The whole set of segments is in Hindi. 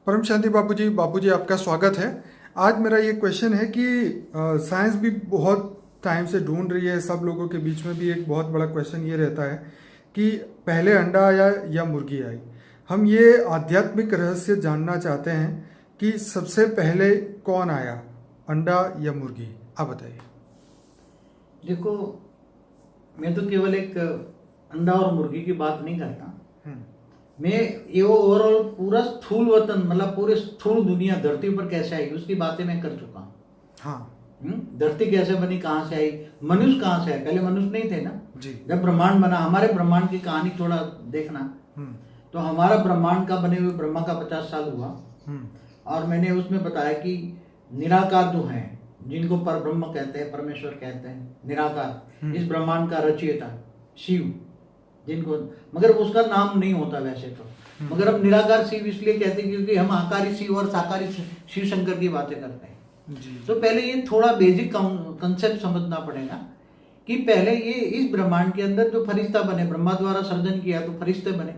परम शांति बापूजी आपका स्वागत है। आज मेरा ये क्वेश्चन है कि साइंस भी बहुत टाइम से ढूंढ रही है, सब लोगों के बीच में भी एक बहुत बड़ा क्वेश्चन ये रहता है कि पहले अंडा आया या मुर्गी आई। हम ये आध्यात्मिक रहस्य जानना चाहते हैं कि सबसे पहले कौन आया, अंडा या मुर्गी? आप बताइए। देखो, मैं तो केवल एक अंडा और मुर्गी की बात नहीं करता। मैं ये ओवरऑल पूरा स्थूल वतन, मतलब पूरे स्थूल दुनिया धरती पर कैसे आई उसकी बातें मैं कर चुका हूँ। हाँ। धरती कैसे बनी, कहाँ से आई, मनुष्य कहाँ से आए। पहले मनुष्य नहीं थे ना जी। जब ब्रह्मांड बना। हमारे ब्रह्मांड की कहानी थोड़ा देखना। तो हमारा ब्रह्मांड का बने हुए ब्रह्मा का 50 साल हुआ। और मैंने उसमें बताया कि निराकार जो है, जिनको परब्रह्म कहते हैं, परमेश्वर कहते हैं, निराकार, इस ब्रह्मांड का रचयिता शिव, जिनको मगर उसका नाम नहीं होता वैसे तो, मगर हम निराकार शिव इसलिए कहते हैं क्योंकि हम आकारी शिव और साकारी शिव शंकर की बातें करते हैं जी। तो पहले ये थोड़ा बेसिक कंसेप्ट समझना पड़ेगा कि पहले ये इस ब्रह्मांड के अंदर जो फरिश्ता बने, ब्रह्मा द्वारा सर्जन किया तो फरिश्ते बने।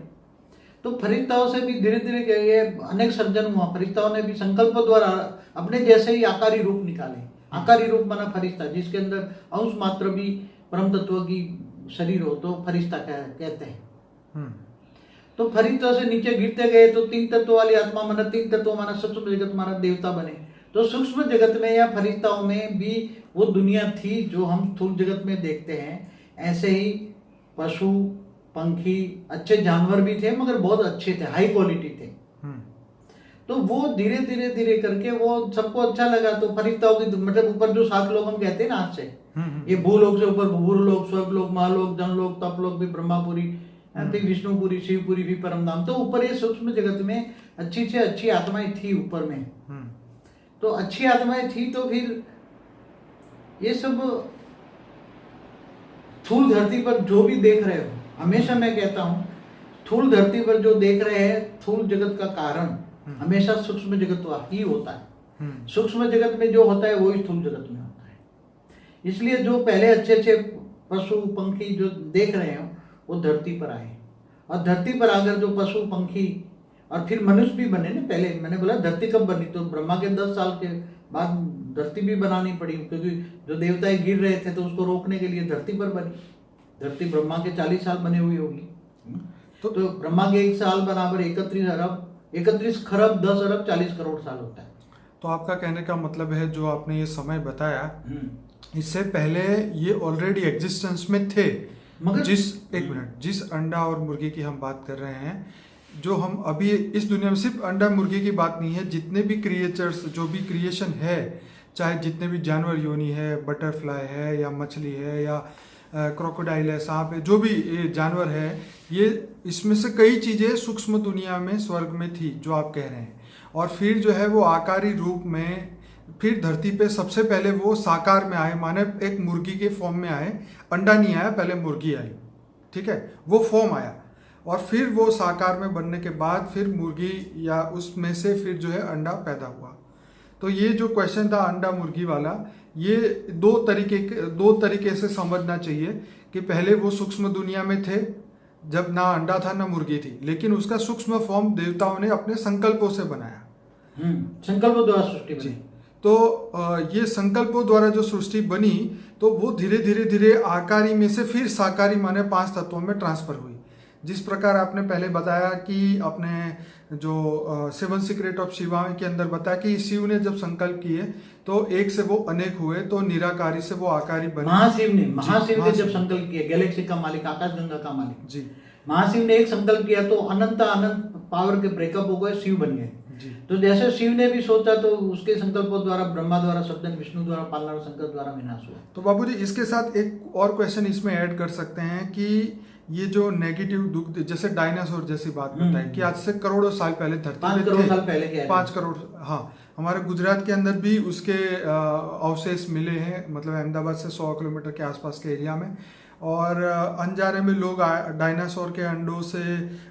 तो फरिश्ताओं से भी धीरे धीरे ये अनेक सर्जन हुआ। फरिश्ताओं ने भी संकल्प द्वारा अपने जैसे ही आकारी रूप निकाले। आकारी रूप बना फरिश्ता, जिसके अंदर अंश मात्र भी परम तत्व की शरीर हो तो फरिश्ता कहते हैं। तो फरिश्ता से नीचे गिरते गए तो 3 तत्व वाली आत्मा माना, 3 तत्व माना, सूक्ष्म जगत माना, देवता बने। तो सूक्ष्म जगत में या फरिश्ताओं में भी वो दुनिया थी जो हम स्थूल जगत में देखते हैं। ऐसे ही पशु, पंखी, अच्छे जानवर भी थे, मगर बहुत अच्छे थे, हाई क्वालिटी थे। तो वो धीरे धीरे धीरे करके वो सबको अच्छा लगा। तो फरिश्ताओं की मतलब ऊपर जो 7 लोग हम कहते हैं ना आज से, ये भूलोक से ऊपर भूलोक, स्वर्गलोक, महालोक, जनलोक, तपलोक भी, ब्रह्मापुरी, फिर विष्णुपुरी, शिवपुरी भी परम धाम। तो ऊपर ये सूक्ष्म जगत में अच्छी से अच्छी आत्माएं थी ऊपर में। तो अच्छी आत्माएं थी तो फिर ये सब स्थूल धरती पर जो भी देख रहे हो, हमेशा मैं कहता हूँ स्थूल धरती पर जो देख रहे हैं, स्थूल जगत का कारण हमेशा सूक्ष्म जगत ही होता है। सूक्ष्म जगत में जो होता है वही स्थूल जगत में होता है। इसलिए जो पहले अच्छे अच्छे पशु पंखी जो देख रहे हो वो धरती पर आए। और धरती पर आकर जो पशु पंखी और फिर मनुष्य भी बने ना। पहले मैंने बोला धरती कब बनी, तो ब्रह्मा के 10 साल के बाद धरती भी बनानी पड़ी, क्योंकि जो देवताएं गिर रहे थे तो उसको रोकने के लिए धरती पर बनी। धरती ब्रह्मा के 40 साल बने हुई होगी। तो ब्रह्मा के 1 साल बराबर 31 खरब 10 अरब 40 करोड़ साल होता है। तो आपका कहने का मतलब है जो आपने ये समय बताया, इससे पहले ये ऑलरेडी एग्जिस्टेंस में थे। मगर जिस अंडा और मुर्गी की हम बात कर रहे हैं, जो हम अभी इस दुनिया में, सिर्फ अंडा मुर्गी की बात नहीं है, जितने भी क्रिएचर्स, जो भी क्रिएशन है, चाहे जितने भी जानवर योनि है, बटरफ्लाई है या मछली है या क्रोकोडाइल है, सांप है, जो भी ये जानवर है, ये इसमें से कई चीज़ें सूक्ष्म दुनिया में, स्वर्ग में थी जो आप कह रहे हैं। और फिर जो है वो आकारी रूप में फिर धरती पे सबसे पहले वो साकार में आए, माने एक मुर्गी के फॉर्म में आए। अंडा नहीं आया, पहले मुर्गी आई, ठीक है, वो फॉर्म आया। और फिर वो साकार में बनने के बाद फिर मुर्गी या उसमें से फिर जो है अंडा पैदा हुआ। तो ये जो क्वेश्चन था अंडा मुर्गी वाला, ये दो तरीके से समझना चाहिए कि पहले वो सूक्ष्म दुनिया में थे जब ना अंडा था ना मुर्गी थी, लेकिन उसका सूक्ष्म फॉर्म देवताओं ने अपने संकल्पों से बनाया। संकल्पों द्वारा सृष्टि बनी। तो ये संकल्पों द्वारा जो सृष्टि बनी, तो वो धीरे धीरे आकारी में से फिर साकारी माने 5 तत्वों में ट्रांसफर हुई। जिस प्रकार आपने पहले बताया कि अपने जो 7 सीक्रेट ऑफ शिवा के अंदर बताया कि शिव ने जब संकल्प किए तो एक से वो अनेक हुए, तो निराकारी से वो आकारी बने। महाशिव ने जब संकल्प किया, गैलेक्सी का मालिक, आकाश गंगा का मालिक जी, महाशिव ने एक संकल्प किया तो अनंत पावर के ब्रेकअप हो गए, शिव बन गए। तो जैसे शिव ने भी सोचा तो उसके संकल्पों द्वारा ब्रह्मा द्वारा सर्जन, विष्णु द्वारा पालना और शंकर द्वारा विनाश हुआ। तो बाबूजी इसके साथ एक और क्वेश्चन इसमें ऐड कर सकते हैं कि ये जो नेगेटिव दुख, जैसे डायनासोर जैसी बात बताई कि आज से करोड़ों साल पहले धरती 5 करोड़ साल पहले क्या है, 5 करोड़, हाँ, हमारे गुजरात के अंदर भी उसके अवशेष मिले हैं, मतलब अहमदाबाद से 100 किलोमीटर के आसपास के एरिया में। और अनजाने में लोग डायनासोर के अंडों से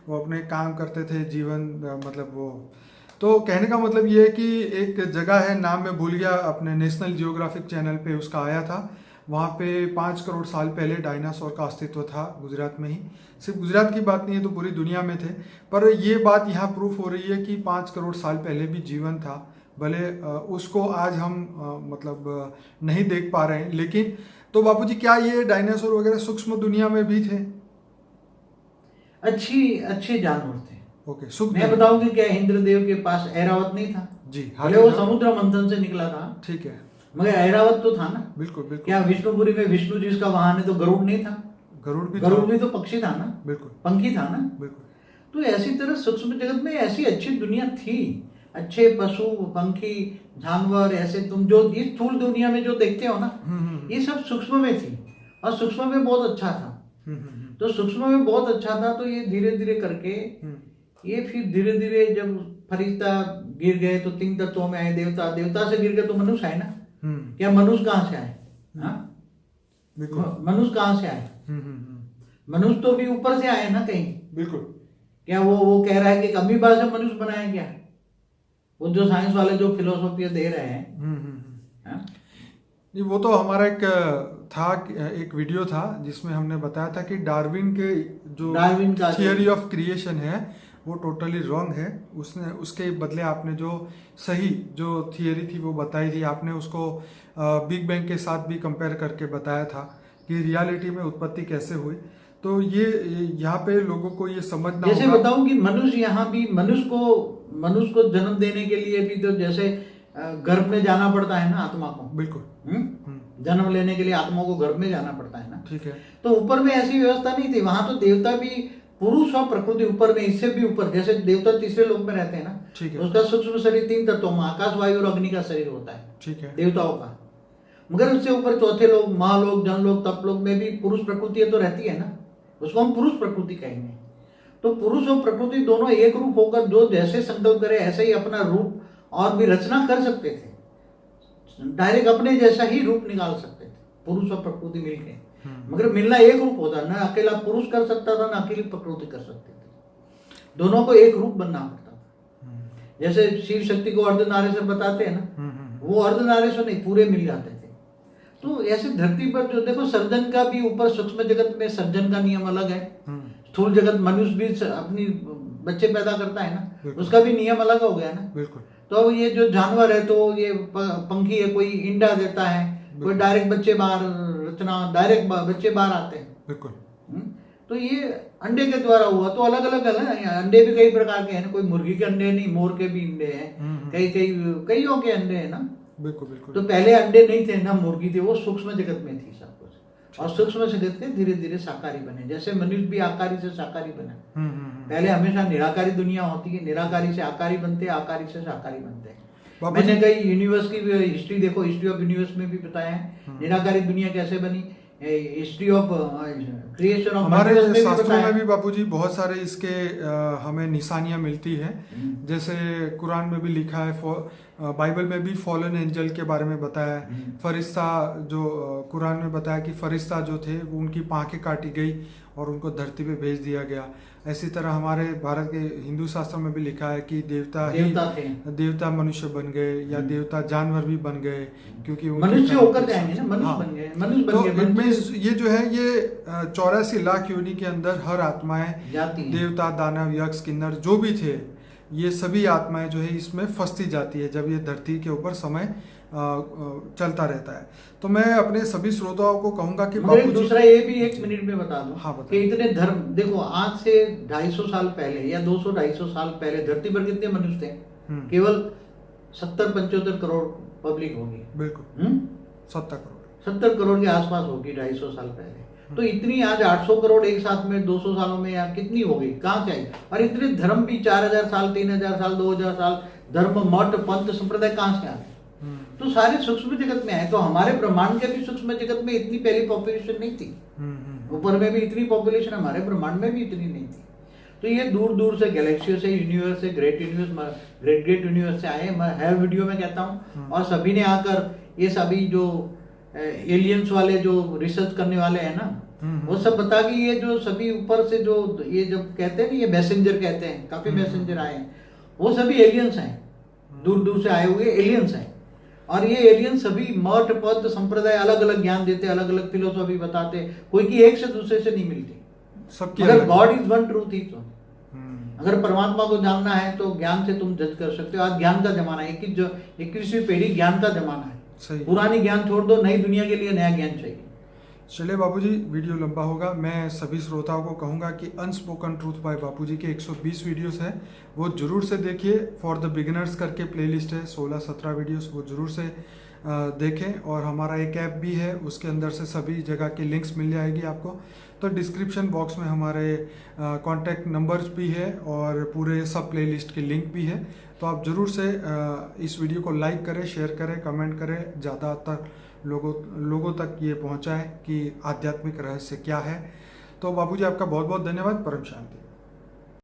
वो अपने काम करते थे, जीवन मतलब वो। तो कहने का मतलब ये है कि एक जगह है, नाम मैं भूल गया, अपने नेशनल जियोग्राफिक चैनल पे उसका आया था, वहाँ पे 5 करोड़ साल पहले डायनासोर का अस्तित्व था गुजरात में ही। सिर्फ गुजरात की बात नहीं है, तो पूरी दुनिया में थे। पर ये बात यहाँ प्रूफ हो रही है कि 5 करोड़ साल पहले भी जीवन था। भले उसको आज हम मतलब नहीं देख पा रहे हैं, लेकिन तो बापूजी क्या ये डायनासोर वगैरह सूक्ष्म दुनिया में भी थे? अच्छे जानवर थे। ओके, मैं बताऊं कि क्या इंद्रदेव के पास ऐरावत नहीं था जी? भले वो समुद्र मंथन से निकला था, ठीक है, मगर ऐरावत तो था ना। बिल्कुल बिल्कुल। क्या विष्णुपुरी में विष्णु जी का वाहन है, तो गरुड़ नहीं था? गरुड़ भी तो पक्षी था ना, बिल्कुल, पंखी था ना। बिल्कुल। तो ऐसी तरह सूक्ष्म जगत में ऐसी अच्छी दुनिया थी, अच्छे पशु पंखी जानवर, ऐसे तुम जो इस स्थूल दुनिया में जो देखते हो ना, ये सब सूक्ष्म में थी, और सूक्ष्म में बहुत अच्छा था। तो सूक्ष्म में बहुत अच्छा था, तो ये धीरे धीरे करके ये फिर धीरे धीरे जब फरिश्ता गिर गए तो 3 तत्वों में आए, देवता, देवता से गिर गए तो मनुष्य आए ना। क्या मनुष्य कहाँ से आए? मनुष्य कहाँ से आए? मनुष्य तो भी ऊपर से आए ना कहीं। बिल्कुल। क्या वो कह रहा है कि अमीबा से मनुष्य बनाया क्या? वो जो साइंस वाले जो फिलोसॉफी दे रहे हैं, वो तो हमारा एक वीडियो था जिसमें हमने बताया था कि डार्विन का थियरी ऑफ क्रिएशन है वो टोटली रॉन्ग है। उसके बदले आपने जो सही जो थियरी थी वो बताई थी। आपने उसको बिग बैंग के साथ भी कंपेयर करके बताया था कि रियलिटी में उत्पत्ति कैसे हुई। तो ये यहाँ पे लोगों को ये समझना जैसे बताऊं कि मनुष्य यहाँ भी मनुष्य को जन्म देने के लिए भी तो जैसे गर्भ में जाना पड़ता है ना आत्मा को। बिल्कुल। जन्म लेने के लिए आत्मा को गर्भ में जाना पड़ता है ना। ठीक है। तो ऊपर में ऐसी व्यवस्था नहीं थी। वहां तो देवता भी पुरुष और प्रकृति ऊपर में, इससे भी ऊपर, जैसे देवता तीसरे लोक में रहते हैं ना। ठीक है। उसका सूक्ष्म शरीर 3 तत्वों में, आकाश वायु और अग्नि का शरीर होता है। ठीक है। देवताओं का। मगर उससे ऊपर चौथे लोग, महालोक, जनलोक, तपलोक में भी पुरुष प्रकृति तो रहती है ना। उसको हम पुरुष प्रकृति कहेंगे। तो पुरुष और प्रकृति दोनों एक रूप होकर जो जैसे संकल्प करे ऐसे ही अपना रूप और भी रचना कर सकते थे। डायरेक्ट अपने जैसा ही रूप निकाल सकते थे पुरुष और प्रकृति मिलके। मगर मिलना एक रूप होता है ना, अकेला पुरुष कर सकता था ना अकेली प्रकृति कर सकती थी। दोनों को एक रूप बनना पड़ता था। जैसे शिव शक्ति को अर्धनारेश्वर बताते हैं ना, वो अर्धनारेश्वर नहीं, पूरे मिल जाते थे। तो ऐसे धरती पर जो देखो, सर्जन का भी ऊपर सूक्ष्म जगत में सर्जन का नियम अलग है। स्थूल जगत मनुष्य भी अपनी बच्चे पैदा करता है ना, उसका भी नियम अलग हो गया ना। बिल्कुल। तो ये जो जानवर है, तो ये पंखी है, कोई इंडा देता है, कोई डायरेक्ट बच्चे बाहर आते हैं। बिल्कुल। तो ये अंडे के द्वारा हुआ, तो अलग अलग है ना। अंडे भी कई प्रकार के हैं ना, कोई मुर्गी के अंडे नहीं, मोर के भी अंडे हैं, कईयों के अंडे हैं ना। बिल्कुल बिल्कुल। तो पहले अंडे नहीं थे ना, मुर्गी थी, वो सूक्ष्म जगत में थी सब कुछ। और सूक्ष्म जगत के धीरे धीरे साकारी बने, जैसे मनुष्य भी आकारी से साकारी बना। पहले हमेशा निराकारी दुनिया होती है, निराकारी से आकारी बनते हैं, आकारी से साकारी बनते हैं। मैंने कई यूनिवर्स की हिस्ट्री देखो, हिस्ट्री ऑफ यूनिवर्स में भी बताया है निराकारी दुनिया कैसे बनी। हिस्ट्री ऑफ क्रिएशन ऑफ हमारे शास्त्रों में भी बापूजी बहुत सारे इसके हमें निशानियां मिलती है। जैसे कुरान में भी लिखा है, बाइबल में भी फॉलन एंजल के बारे में बताया है। फरिश्ता जो कुरान में बताया कि फरिश्ता जो थे वो उनकी पाँखें काटी गई और उनको धरती पे भेज दिया गया। ऐसी तरह हमारे भारत के हिंदू शास्त्रों में भी लिखा है कि देवता मनुष्य बन गए, या देवता जानवर भी बन गए, क्योंकि मनुष्य होकर जाएंगे ना, मनुष्य बन गए। ये जो है ये 84 लाख योनि के अंदर हर आत्माएं, देवता, दानव, यक्ष, किन्नर जो भी थे, ये सभी आत्माएं जो है इसमें फंसती जाती है जब ये धरती के ऊपर समय चलता रहता है। तो मैं अपने सभी श्रोताओं को कहूंगा कि दूसरा ये भी 1 मिनट में बता दूं। हाँ, कि इतने धर्म देखो, आज से 250 साल पहले या 200-250 साल पहले धरती पर कितने मनुष्य थे? केवल 70-75 करोड़ पब्लिक होगी। बिल्कुल। 70 करोड़ के आसपास होगी 250 साल पहले। तो इतनी आज 800 करोड़ एक साथ में 200 सालों में या कितनी हो गई, कहाँ से आई? और इतने धर्म भी 4000 साल, 3000 साल, 2000 साल धर्म, मठ, पंथ, संप्रदाय कहाँ से आ गए? तो सारे सूक्ष्म जगत में आए। तो हमारे ब्रह्मांड के भी सूक्ष्म जगत में इतनी पहली पॉपुलेशन नहीं थी। ऊपर में भी इतनी पॉपुलेशन, हमारे ब्रह्मांड में भी इतनी नहीं थी। तो ये दूर दूर से गैलेक्सियों से, यूनिवर्स से, ग्रेट यूनिवर्स से आए। मैं हर वीडियो में कहता हूँ, और सभी ने आकर ये सभी जो एलियंस वाले जो रिसर्च करने वाले हैं ना, वो सब बता कि ये जो सभी ऊपर से जो ये जब कहते हैं ना, ये मैसेंजर कहते हैं, काफी मैसेंजर आए हैं, वो सभी एलियंस हैं, दूर दूर से आए हुए एलियंस हैं। और ये एलियन सभी मठ पद संप्रदाय अलग अलग ज्ञान देते, अलग अलग फिलोसॉफी बताते, कोई की एक से दूसरे से नहीं मिलती। सबकी अगर God is one, truth is one. अगर परमात्मा को जानना है तो ज्ञान से तुम जज कर सकते हो। आज ज्ञान का जमाना है, 21वीं पीढ़ी ज्ञान का जमाना है। सही। पुरानी ज्ञान छोड़ दो, नई दुनिया के लिए नया ज्ञान चाहिए। चलिए बापूजी, वीडियो लंबा होगा। मैं सभी श्रोताओं को कहूँगा कि अनस्पोकन ट्रूथ बाय बापूजी के 120 वीडियोस हैं, वो जरूर से देखिए। फॉर द बिगिनर्स करके प्लेलिस्ट है 16-17 वीडियोस, वो जरूर से देखें। और हमारा एक ऐप भी है, उसके अंदर से सभी जगह की लिंक्स मिल जाएगी आपको। तो डिस्क्रिप्शन बॉक्स में हमारे कॉन्टैक्ट नंबर्स भी है और पूरे सब प्लेलिस्ट के लिंक भी है। तो आप ज़रूर से इस वीडियो को लाइक करें, शेयर करें, कमेंट करें, ज़्यादातर लोगों तक ये पहुंचाएं कि आध्यात्मिक रहस्य क्या है। तो बापूजी आपका बहुत बहुत धन्यवाद। परम शांति।